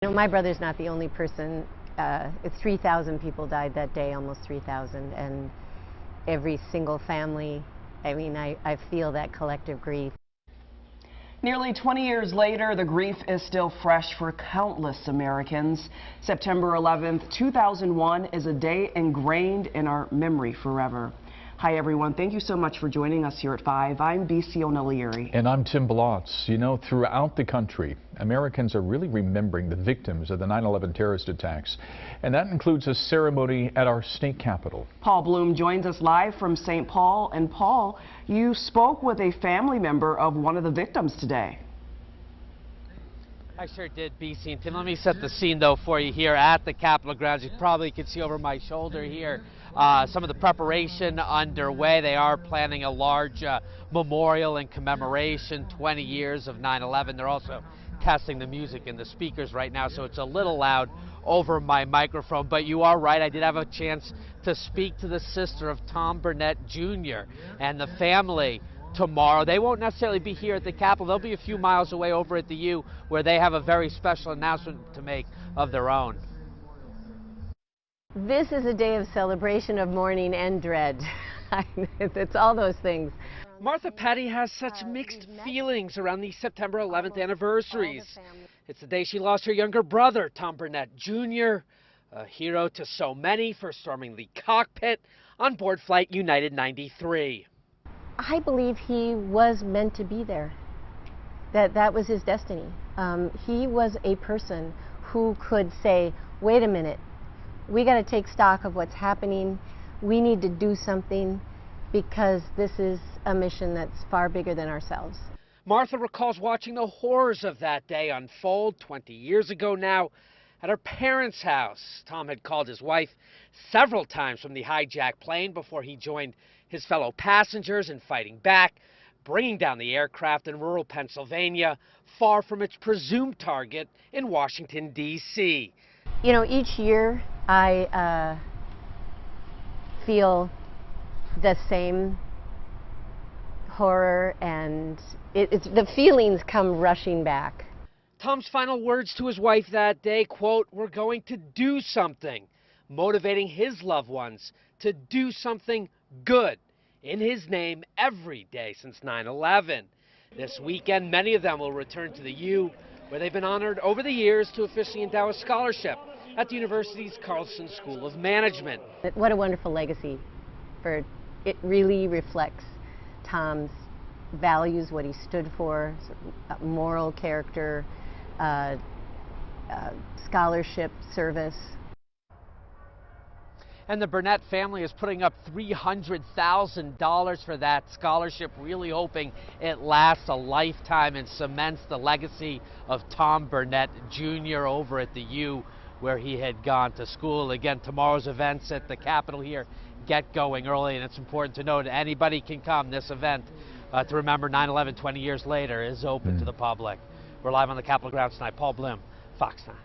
My brother's not the only person. It's 3,000 people died that day, almost 3,000, and every single family. I feel that collective grief. Nearly 20 years later, the grief is still fresh for countless Americans. September 11th, 2001 is a day ingrained in our memory forever. Hi, everyone. Thank you so much for joining us here at 5. I'm BC O'Neill. And I'm Tim Blotz. Throughout the country, Americans are really remembering the victims of the 9/11 terrorist attacks. And that includes a ceremony at our state capitol. Paul Bloom joins us live from St. Paul. And Paul, you spoke with a family member of one of the victims today. I sure did, BC. And Tim, let me set the scene, though, for you here at the Capitol grounds. You probably can see over my shoulder here some of the preparation underway. They are planning a large memorial in commemoration, 20 years of 9/11. They're also testing the music and the speakers right now, so it's a little loud over my microphone. But you are right, I did have a chance to speak to the sister of Tom Burnett Jr. and the family tomorrow. They won't necessarily be here at the Capitol. They'll be a few miles away over at the U, where they have a very special announcement to make of their own. This is a day of celebration, of mourning and dread. It's all those things. Martha Petty has such mixed feelings around these September 11th anniversaries. It's the day she lost her younger brother, Tom Burnett Jr., a hero to so many for storming the cockpit on board Flight United 93. I believe he was meant to be there, that was his destiny. He was a person who could say, wait a minute, we got to take stock of what's happening. We need to do something because this is a mission that's far bigger than ourselves. Martha recalls watching the horrors of that day unfold 20 years ago now at her parents' house. Tom had called his wife several times from the hijacked plane before he joined his fellow passengers in fighting back, bringing down the aircraft in rural Pennsylvania, far from its presumed target in Washington, D.C. Each year I feel the same horror, and the feelings come rushing back. Tom's final words to his wife that day, quote, "We're going to do something," motivating his loved ones to do something good in his name every day since 9/11. This weekend, many of them will return to the U, where they've been honored over the years to officially endow a scholarship at the university's Carlson School of Management. What a wonderful legacy. It really reflects Tom's values, what he stood for, moral character, scholarship, service. And the Burnett family is putting up $300,000 for that scholarship, really hoping it lasts a lifetime and cements the legacy of Tom Burnett Jr. over at the U, where he had gone to school. Again, tomorrow's events at the Capitol here get going early, and it's important to note anybody can come. This event to remember 9/11 20 years later is open to the public. We're live on the Capitol grounds tonight. Paul Bloom, Fox 9.